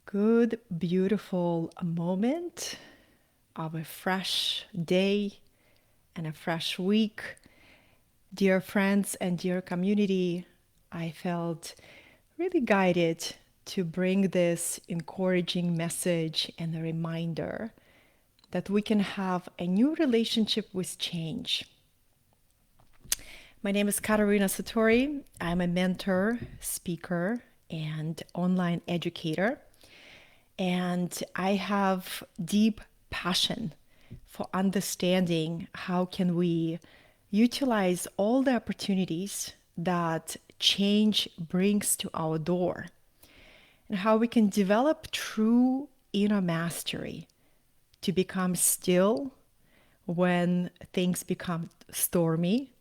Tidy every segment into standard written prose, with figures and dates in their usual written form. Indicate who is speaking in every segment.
Speaker 1: Good, beautiful moment of a fresh day and a fresh week. Dear friends and dear community, I felt really guided to bring this encouraging message and a reminder that we can have a new relationship with change. My name is Katerina Satori. I'm a mentor, speaker, and online educator. And I have deep passion for understanding how can we utilize all the opportunities that change brings to our door, and how we can develop true inner mastery to become still when things become stormy,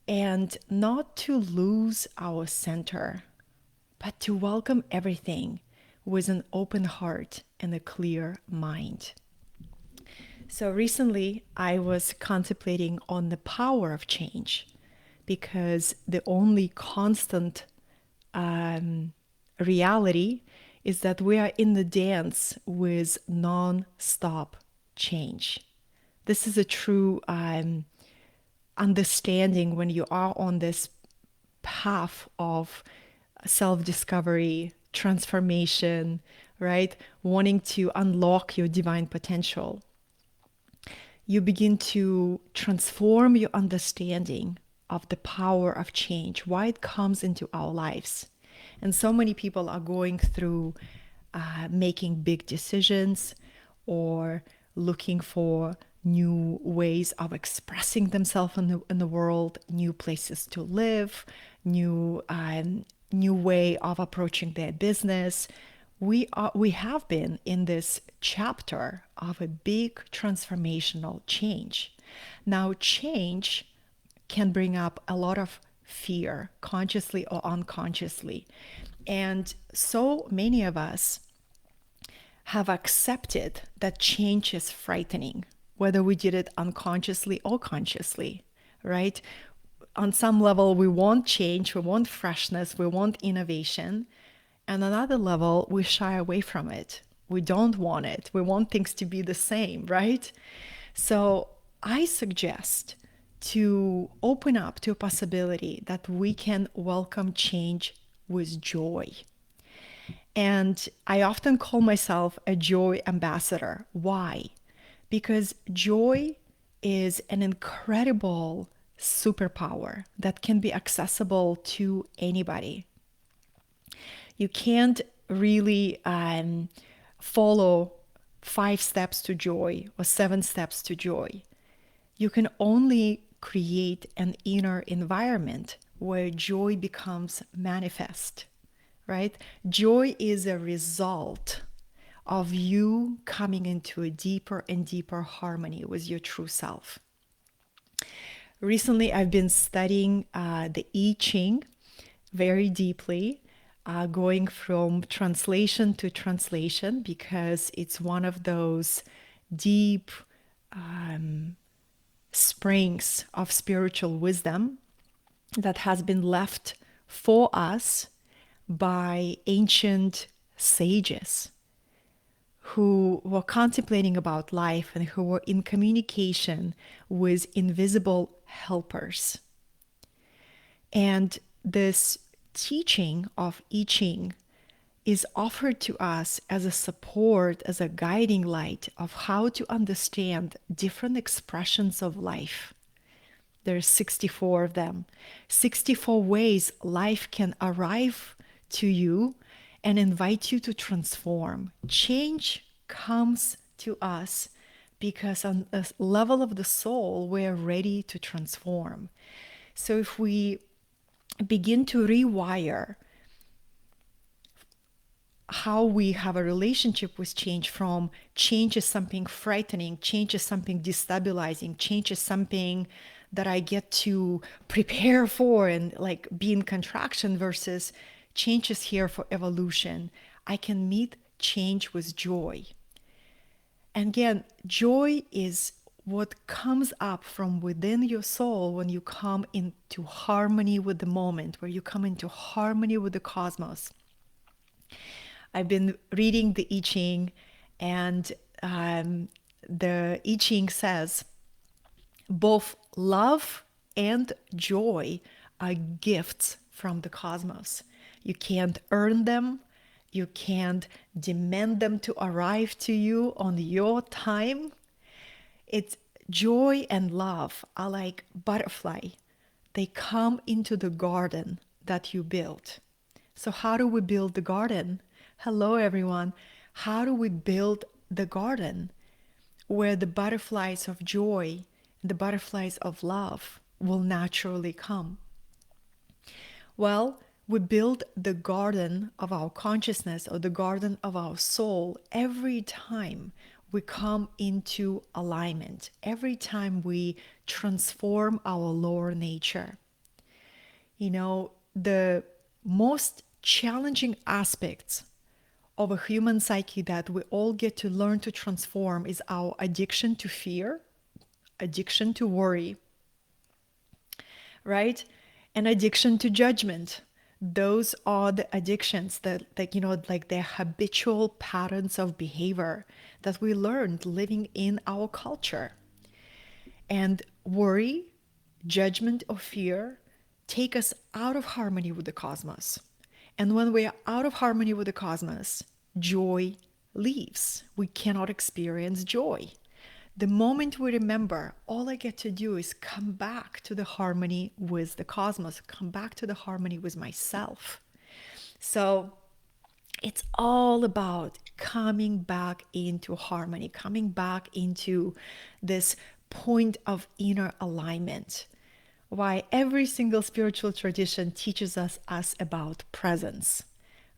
Speaker 1: and not to lose our center, but to welcome everything with an open heart and a clear mind. So recently I was contemplating on the power of change, because the only constant reality is that we are in the dance with non-stop change. This is a true understanding when you are on this path of self-discovery, transformation, right? Wanting to unlock your divine potential. You begin to transform your understanding of the power of change, why it comes into our lives. And so many people are going through making big decisions or looking for new ways of expressing themselves in the world, new places to live, new way of approaching their business. We have been in this chapter of a big transformational change. Now, change can bring up a lot of fear, consciously or unconsciously. And so many of us have accepted that change is frightening, whether we did it unconsciously or consciously, right? On some level, we want change, we want freshness, we want innovation. And on another level, we shy away from it. We don't want it. We want things to be the same, right? So I suggest to open up to a possibility that we can welcome change with joy. And I often call myself a joy ambassador. Why? Because joy is an incredible superpower that can be accessible to anybody. You can't really follow 5 steps to joy or 7 steps to joy. You can only create an inner environment where joy becomes manifest, right? Joy is a result of you coming into a deeper and deeper harmony with your true self. Recently, I've been studying the I Ching very deeply, going from translation to translation, because it's one of those deep springs of spiritual wisdom that has been left for us by ancient sages who were contemplating about life and who were in communication with invisible helpers. And this teaching of I Ching is offered to us as a support, as a guiding light of how to understand different expressions of life. There's 64 of them, 64 ways life can arrive to you and invite you to transform. Change comes to us because on a level of the soul, we're ready to transform. So if we begin to rewire how we have a relationship with change, from change is something frightening, change is something destabilizing, change is something that I get to prepare for and like be in contraction, versus change is here for evolution. I can meet change with joy. And again, joy is what comes up from within your soul when you come into harmony with the moment, where you come into harmony with the cosmos. I've been reading the I Ching, and the I Ching says both love and joy are gifts from the cosmos. You can't earn them. You can't demand them to arrive to you on your time. It's joy and love are like butterfly. They come into the garden that you built. So how do we build the garden? Hello everyone. How do we build the garden where the butterflies of joy, the butterflies of love will naturally come? Well, we build the garden of our consciousness or the garden of our soul every time we come into alignment, every time we transform our lower nature. You know, the most challenging aspects of a human psyche that we all get to learn to transform is our addiction to fear, addiction to worry, right? And addiction to judgment. Those are the addictions that, like, like they're habitual patterns of behavior that we learned living in our culture. And worry, judgment, or fear take us out of harmony with the cosmos. And when we are out of harmony with the cosmos, joy leaves. We cannot experience joy. The moment we remember, all I get to do is come back to the harmony with the cosmos, come back to the harmony with myself. So it's all about coming back into harmony, coming back into this point of inner alignment. Why every single spiritual tradition teaches us about presence,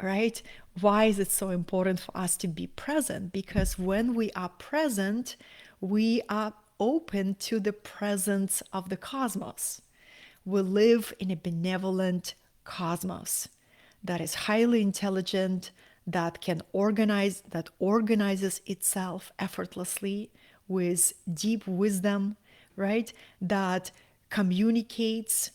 Speaker 1: right? Why is it so important for us to be present? Because when we are present, we are open to the presence of the cosmos. We live in a benevolent cosmos that is highly intelligent, that can organize, that organizes itself effortlessly with deep wisdom, right? That communicates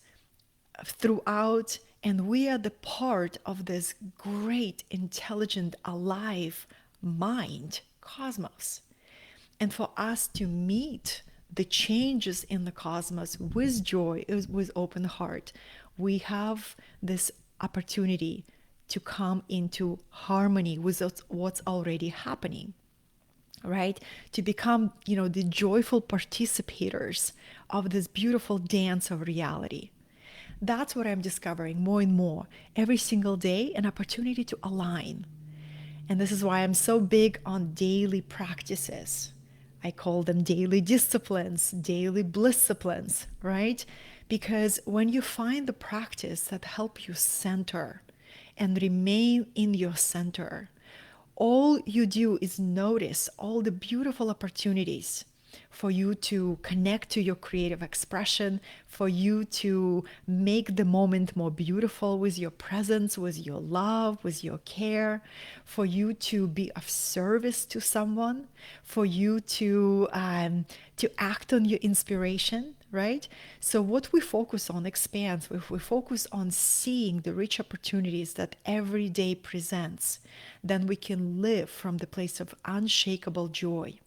Speaker 1: throughout, and we are the part of this great, intelligent, alive mind, cosmos. And for us to meet the changes in the cosmos with joy, with open heart, we have this opportunity to come into harmony with what's already happening, right? To become, the joyful participators of this beautiful dance of reality. That's what I'm discovering more and more every single day, an opportunity to align. And this is why I'm so big on daily practices. I call them daily disciplines, daily blissciplines, right? Because when you find the practice that help you center and remain in your center, all you do is notice all the beautiful opportunities for you to connect to your creative expression, for you to make the moment more beautiful with your presence, with your love, with your care, for you to be of service to someone, for you to act on your inspiration, right? So what we focus on expands. If we focus on seeing the rich opportunities that every day presents, then we can live from the place of unshakable joy.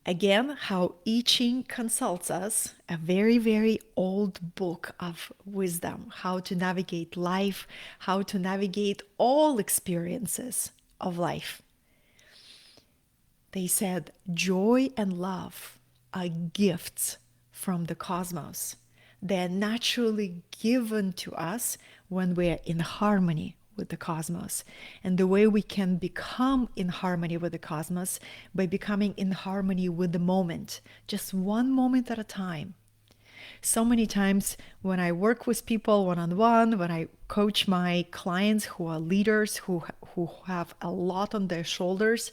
Speaker 1: Again, how I Ching consults us, a very, very old book of wisdom, how to navigate life, how to navigate all experiences of life. They said, joy and love are gifts from the cosmos. They're naturally given to us when we're in harmony with the cosmos. And the way we can become in harmony with the cosmos by becoming in harmony with the moment, just one moment at a time. So many times when I work with people one-on-one, when I coach my clients who are leaders, who have a lot on their shoulders,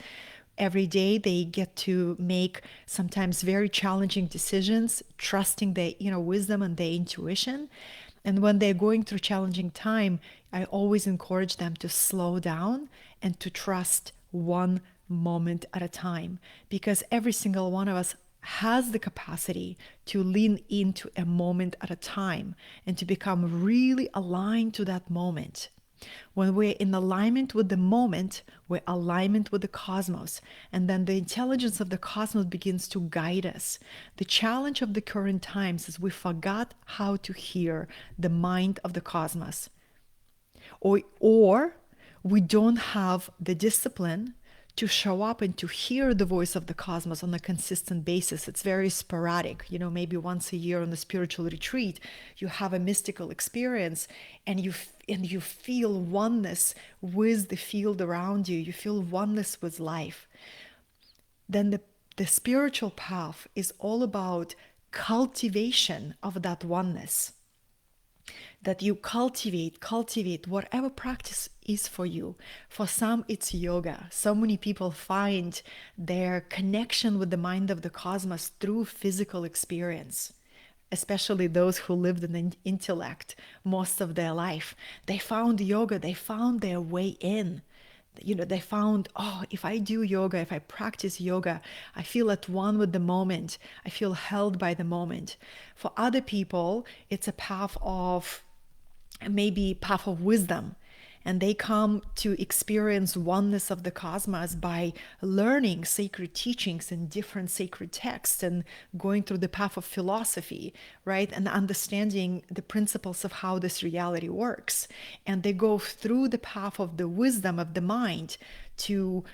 Speaker 1: every day they get to make sometimes very challenging decisions, trusting their inner wisdom and their intuition. And when they're going through challenging time, I always encourage them to slow down and to trust one moment at a time, because every single one of us has the capacity to lean into a moment at a time and to become really aligned to that moment. When we're in alignment with the moment, we're alignment with the cosmos, and then the intelligence of the cosmos begins to guide us. The challenge of the current times is we forgot how to hear the mind of the cosmos, or we don't have the discipline to show up and to hear the voice of the cosmos on a consistent basis. It's very sporadic. Maybe once a year on the spiritual retreat, you have a mystical experience, and you feel oneness with the field around you. You feel oneness with life. Then the spiritual path is all about cultivation of that oneness, that you cultivate whatever practice is for you. For some, it's yoga. So many people find their connection with the mind of the cosmos through physical experience, especially those who lived in the intellect most of their life. They found yoga, they found their way in. They found, if I do yoga, if I practice yoga, I feel at one with the moment. I feel held by the moment. For other people, it's a path of wisdom, and they come to experience oneness of the cosmos by learning sacred teachings and different sacred texts and going through the path of philosophy, right? And understanding the principles of how this reality works. And they go through the path of the wisdom of the mind to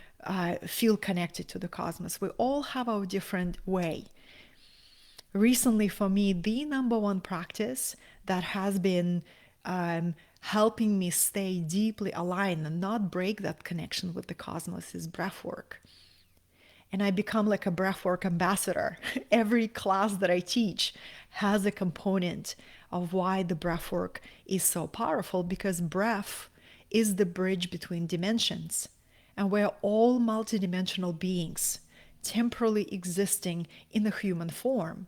Speaker 1: feel connected to the cosmos. We all have our different way. Recently, for me, the number one practice that has been helping me stay deeply aligned and not break that connection with the cosmos is breath work. And I become like a breathwork ambassador. Every class that I teach has a component of why the breathwork is so powerful, because breath is the bridge between dimensions. And we're all multidimensional beings, temporally existing in the human form.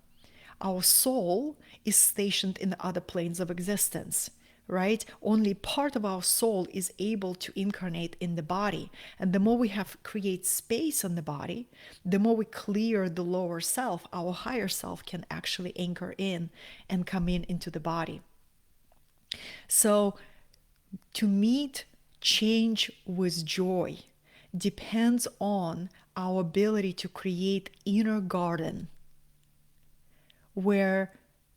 Speaker 1: Our soul is stationed in the other planes of existence, right? Only part of our soul is able to incarnate in the body. And the more we create space on the body, the more we clear the lower self, our higher self can actually anchor in and come into the body. So to meet change with joy depends on our ability to create inner garden where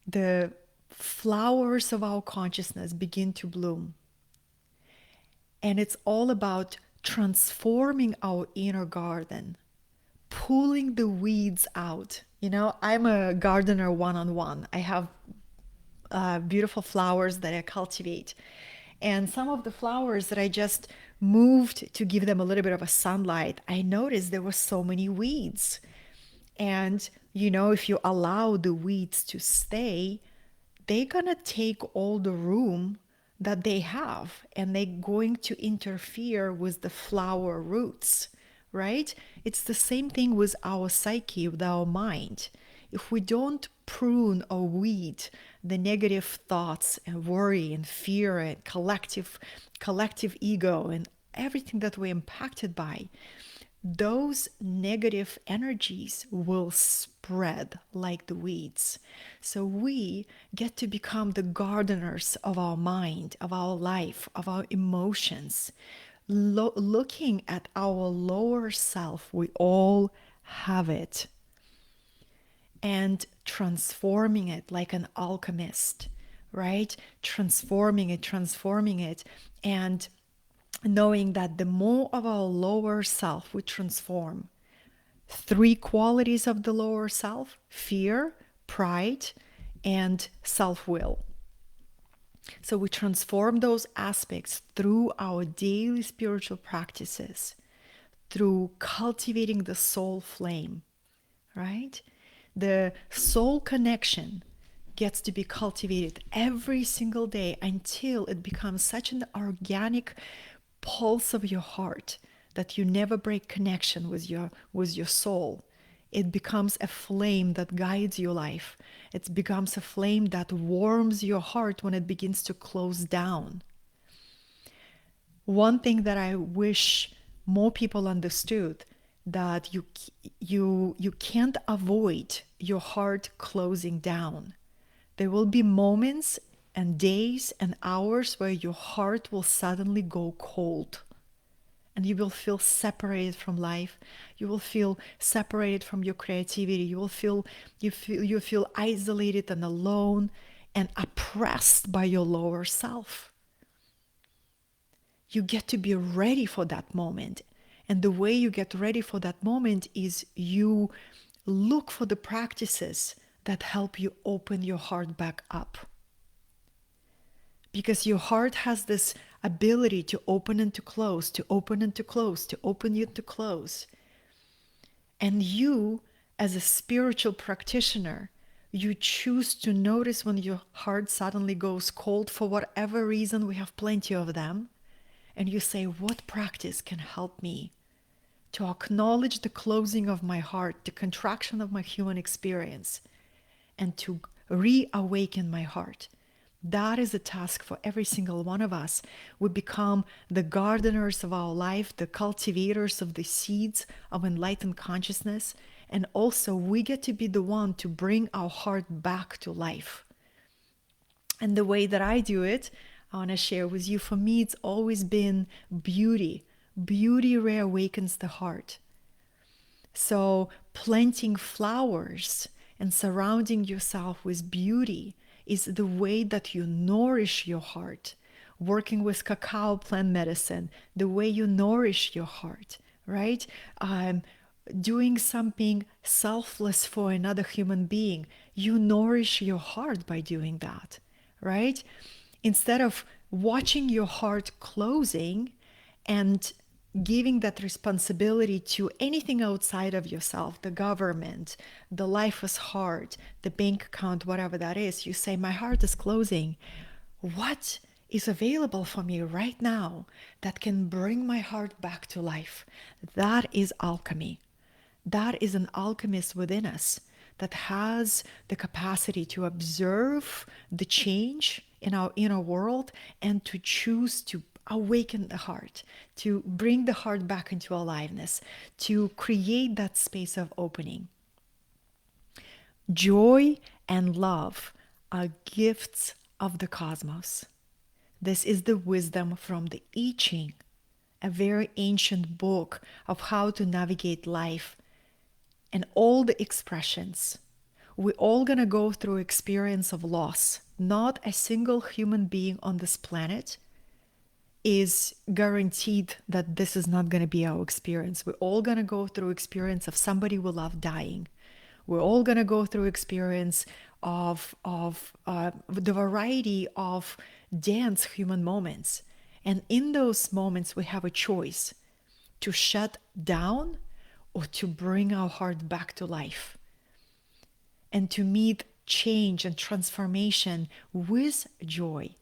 Speaker 1: the flowers of our consciousness begin to bloom. And it's all about transforming our inner garden, pulling the weeds out. I'm a gardener one-on-one. I have beautiful flowers that I cultivate. And some of the flowers that I just moved to give them a little bit of a sunlight, I noticed there were so many weeds. And, if you allow the weeds to stay, they're going to take all the room that they have, and they're going to interfere with the flower roots, right? It's the same thing with our psyche, with our mind. If we don't prune or weed the negative thoughts and worry and fear and collective ego and everything that we're impacted by, those negative energies will spread like the weeds. So we get to become the gardeners of our mind, of our life, of our emotions. Looking at our lower self, we all have it, and transforming it like an alchemist, right? Transforming it, and knowing that the more of our lower self we transform, 3 qualities of the lower self: fear, pride, and self-will. So we transform those aspects through our daily spiritual practices, through cultivating the soul flame, right? The soul connection gets to be cultivated every single day until it becomes such an organic pulse of your heart that you never break connection with your soul. It becomes a flame that guides your life. It becomes a flame that warms your heart when it begins to close down. One thing that I wish more people understood that you can't avoid your heart closing down. There will be moments and days and hours where your heart will suddenly go cold, and you will feel separated from life. You will feel separated from your creativity. You feel isolated and alone and oppressed by your lower self. You get to be ready for that moment. And the way you get ready for that moment is you look for the practices that help you open your heart back up. Because your heart has this ability to open and to close, to open and to close, to open and to close. And you, as a spiritual practitioner, you choose to notice when your heart suddenly goes cold for whatever reason. We have plenty of them. And you say, what practice can help me to acknowledge the closing of my heart, the contraction of my human experience, and to reawaken my heart? That is a task for every single one of us. We become the gardeners of our life, the cultivators of the seeds of enlightened consciousness. And also, we get to be the one to bring our heart back to life. And the way that I do it, I want to share with you. For me, it's always been beauty. Beauty reawakens the heart. So planting flowers and surrounding yourself with beauty is the way that you nourish your heart. Working with cacao plant medicine, the way you nourish your heart, right? Doing something selfless for another human being, you nourish your heart by doing that, right? Instead of watching your heart closing and giving that responsibility to anything outside of yourself, the government, the life is hard, the bank account, whatever that is, you say, my heart is closing. What is available for me right now that can bring my heart back to life? That is alchemy. That is an alchemist within us that has the capacity to observe the change in our inner world and to choose to awaken the heart, to bring the heart back into aliveness, to create that space of opening. Joy and love are gifts of the cosmos. This is the wisdom from the I Ching, a very ancient book of how to navigate life and all the expressions. We're all going to go through experience of loss. Not a single human being on this planet is guaranteed that this is not going to be our experience. We're all going to go through experience of somebody we love dying. We're all going to go through experience of the variety of dense human moments. And in those moments, we have a choice to shut down or to bring our heart back to life and to meet change and transformation with joy.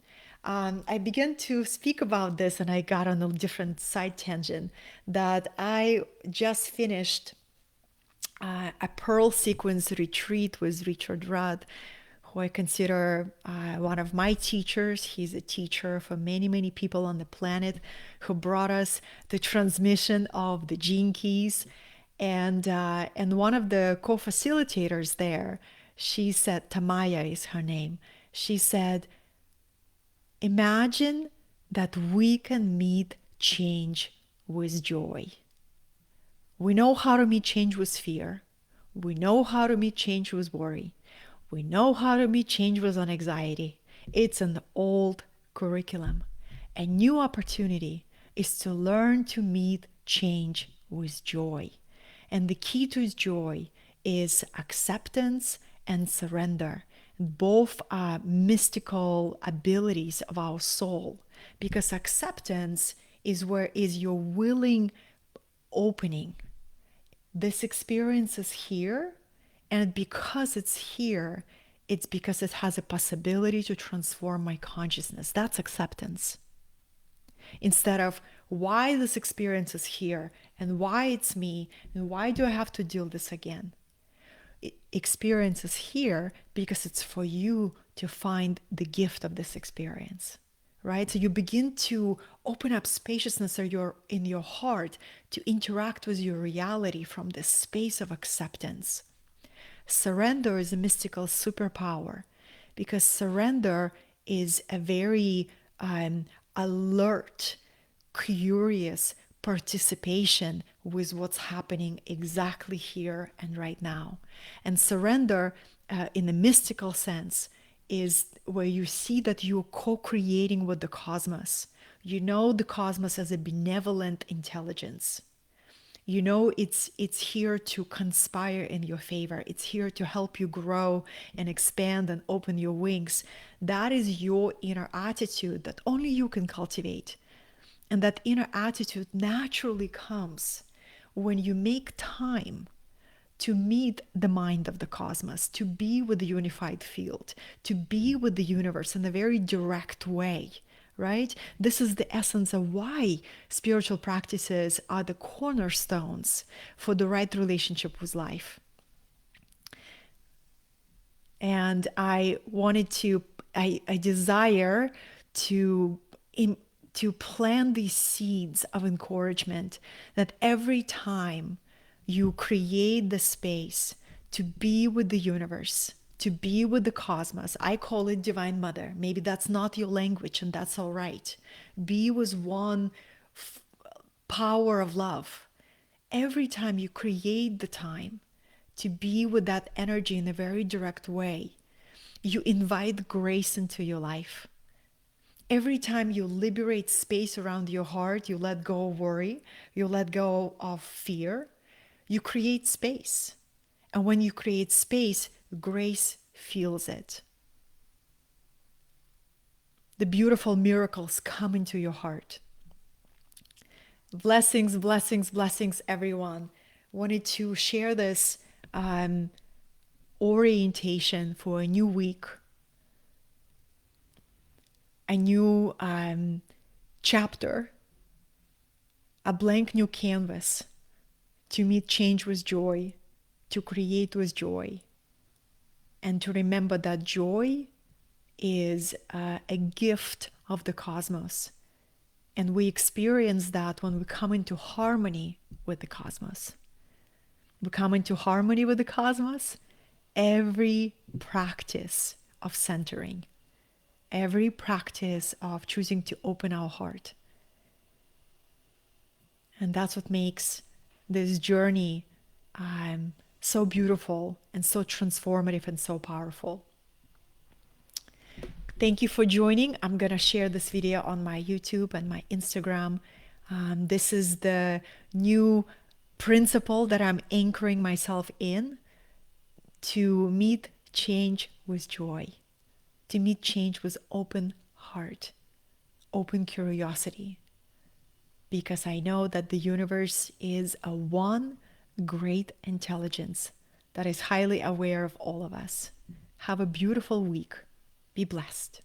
Speaker 1: I began to speak about this and I got on a different side tangent that I just finished a Pearl Sequence retreat with Richard Rudd, who I consider one of my teachers. He's a teacher for many, many people on the planet who brought us the transmission of the gene keys. And one of the co-facilitators there, she said, Tamaya is her name. She said, imagine that we can meet change with joy. We know how to meet change with fear. We know how to meet change with worry. We know how to meet change with anxiety. It's an old curriculum. A new opportunity is to learn to meet change with joy. And the key to joy is acceptance and surrender. Both are mystical abilities of our soul, because acceptance is where is your willing opening. This experience is here, and because it's here, it's because it has a possibility to transform my consciousness. That's acceptance. Instead of why this experience is here and why it's me and why do I have to deal this again? Experience is here because it's for you to find the gift of this experience, right? So you begin to open up spaciousness in your heart to interact with your reality from this space of acceptance. Surrender is a mystical superpower because surrender is a very alert, curious participation with what's happening exactly here and right now. And surrender, in a mystical sense, is where you see that you're co creating with the cosmos. You know the cosmos as a benevolent intelligence. You know it's here to conspire in your favor. It's here to help you grow and expand and open your wings. That is your inner attitude that only you can cultivate. And that inner attitude naturally comes when you make time to meet the mind of the cosmos, to be with the unified field, to be with the universe in a very direct way, right? This is the essence of why spiritual practices are the cornerstones for the right relationship with life. And I desire to to plant these seeds of encouragement that every time you create the space to be with the universe, to be with the cosmos, I call it Divine Mother. Maybe that's not your language, and that's all right. Be with one power of love. Every time you create the time to be with that energy in a very direct way, you invite grace into your life. Every time you liberate space around your heart, you let go of worry, you let go of fear, you create space. And when you create space, grace feels it. The beautiful miracles come into your heart. Blessings, blessings, blessings, everyone. Wanted to share this orientation for a new week, a new chapter, a blank new canvas to meet change with joy, to create with joy, and to remember that joy is a gift of the cosmos. And we experience that when we come into harmony with the cosmos. We come into harmony with the cosmos. Every practice of centering, every practice of choosing to open our heart. And that's what makes this journey so beautiful and so transformative and so powerful. Thank you for joining. I'm going to share this video on my YouTube and my Instagram. This is the new principle that I'm anchoring myself in, to meet change with joy, to meet change with open heart, open curiosity. Because I know that the universe is a one great intelligence that is highly aware of all of us. Have a beautiful week. Be blessed.